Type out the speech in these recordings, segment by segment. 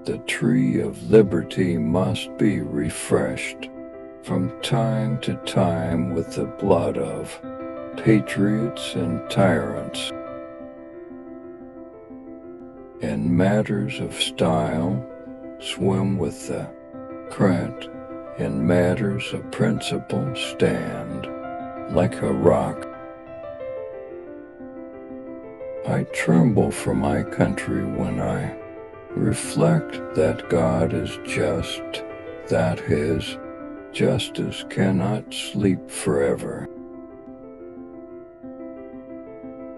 The tree of liberty must be refreshed from time to time with the blood of patriots and tyrants. In matters of style, swim with the current. In matters of principle, stand like a rock. I tremble for my country when I reflect that God is just, that His justice cannot sleep forever.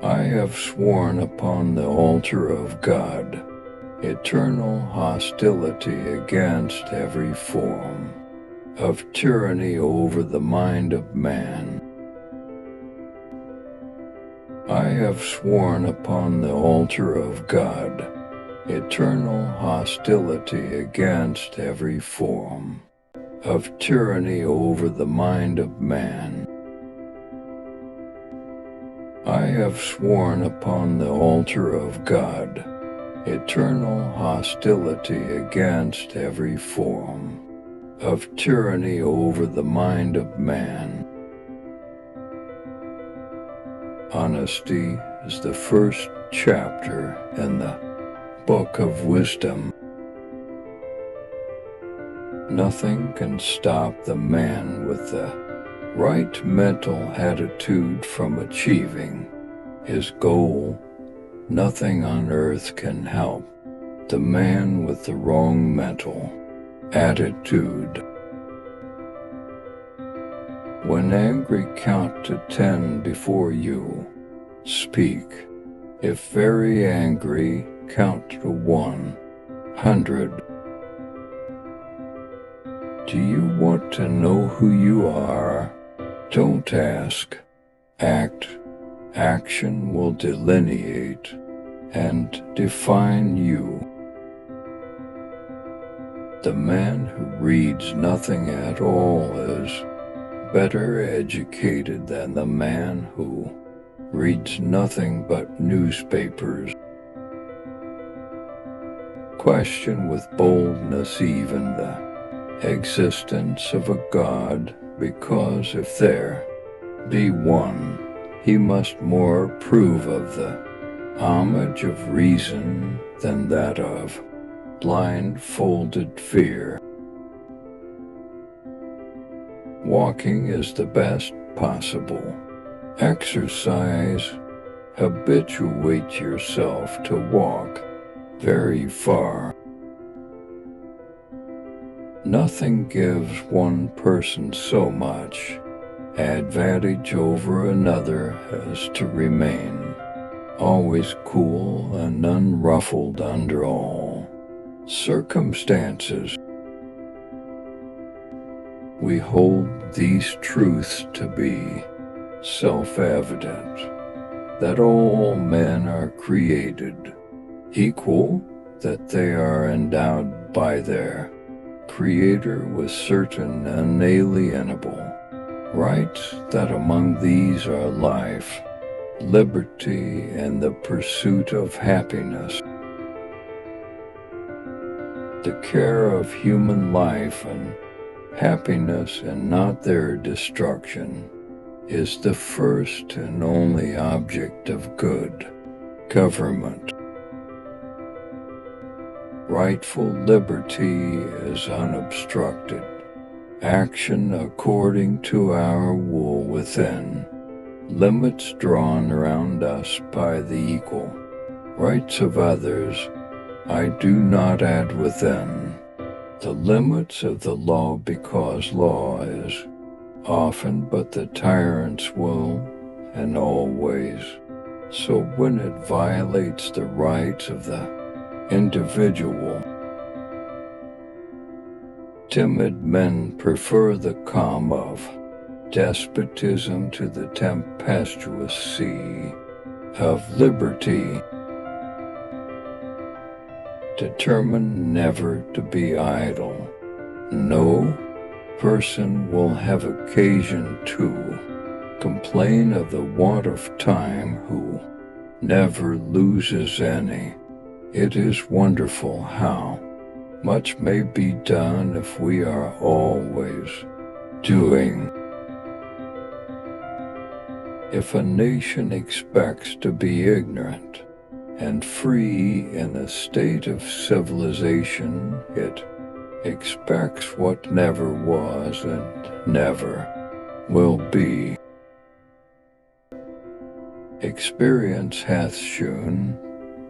I have sworn upon the altar of God eternal hostility against every form of tyranny over the mind of man. I have sworn upon the altar of God eternal hostility against every form of tyranny over the mind of man. I have sworn upon the altar of God eternal hostility against every form of tyranny over the mind of man. Honesty is the first chapter in the book of wisdom. Nothing can stop the man with the right mental attitude from achieving his goal. Nothing on earth can help the man with the wrong mental attitude. When angry, count to 10 before you speak. If very angry, count to 100. Do you want to know who you are? Don't ask. Act. Action will delineate and define you. The man who reads nothing at all is better educated than the man who reads nothing but newspapers. Question with boldness even the existence of a God, because if there be one, he must more approve of the homage of reason than that of blindfolded fear. Walking is the best possible exercise. Habituate yourself to walk very far. Nothing gives one person so much advantage over another as to remain always cool and unruffled under all circumstances. We hold these truths to be self-evident, that all men are created equal, that they are endowed by their Creator with certain unalienable rights, that among these are life, liberty, and the pursuit of happiness. The care of human life and happiness, and not their destruction, is the first and only object of good government. Rightful liberty is unobstructed action according to our will within limits drawn around us by the equal rights of others. I do not add within the limits of the law, because law is often but the tyrant's will, and always so when it violates the rights of the individual. Timid men prefer the calm of despotism to the tempestuous sea of liberty. Determine never to be idle. No person will have occasion to complain of the want of time who never loses any. It is wonderful how Much may be done if we are always doing. If a nation expects to be ignorant and free in a state of civilization, it expects what never was and never will be. Experience hath shewn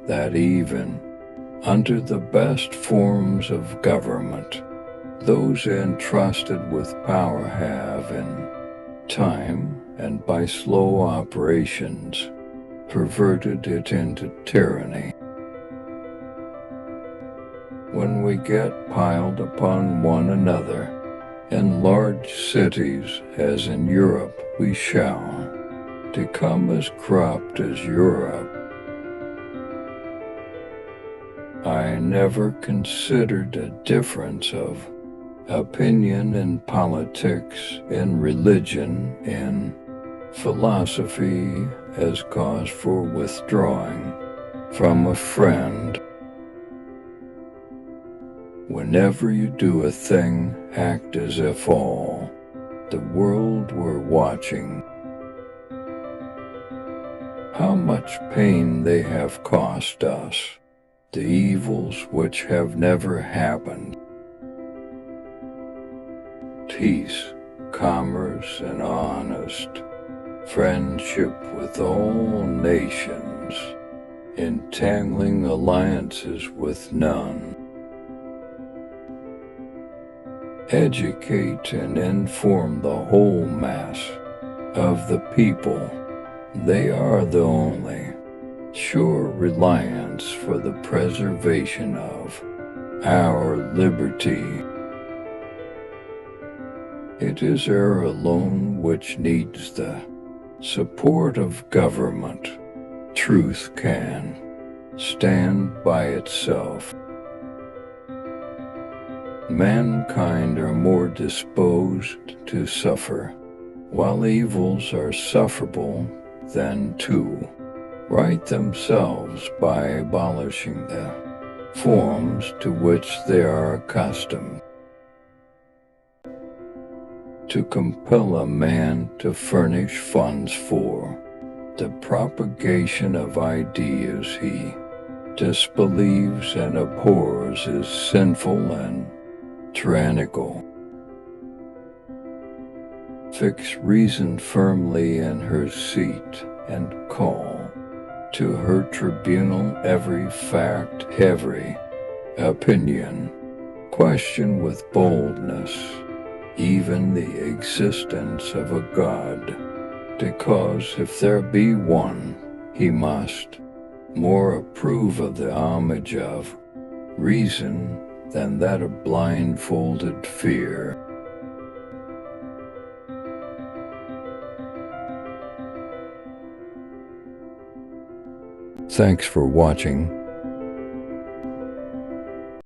that even under the best forms of government, those entrusted with power have, in time and by slow operations, perverted it into tyranny. When we get piled upon one another in large cities, as in Europe we shall, to come as corrupt as Europe. I never considered a difference of opinion in politics, in religion, in philosophy as cause for withdrawing from a friend. Whenever you do a thing, act as if all the world were watching. How much pain they have cost us, the evils which have never happened. Peace, commerce, and honest friendship with all nations, entangling alliances with none. Educate and inform the whole mass of the people. They are the only sure reliance for the preservation of our liberty. It is error alone which needs the support of government. Truth can stand by itself. Mankind are more disposed to suffer, while evils are sufferable, than to right themselves by abolishing the forms to which they are accustomed. To compel a man to furnish funds for the propagation of ideas he disbelieves and abhors is sinful and tyrannical. Fix reason firmly in her seat and call to her tribunal every fact, every opinion. Question with boldness even the existence of a God, because if there be one, he must more approve of the homage of reason than that of blindfolded fear. Thanks for watching.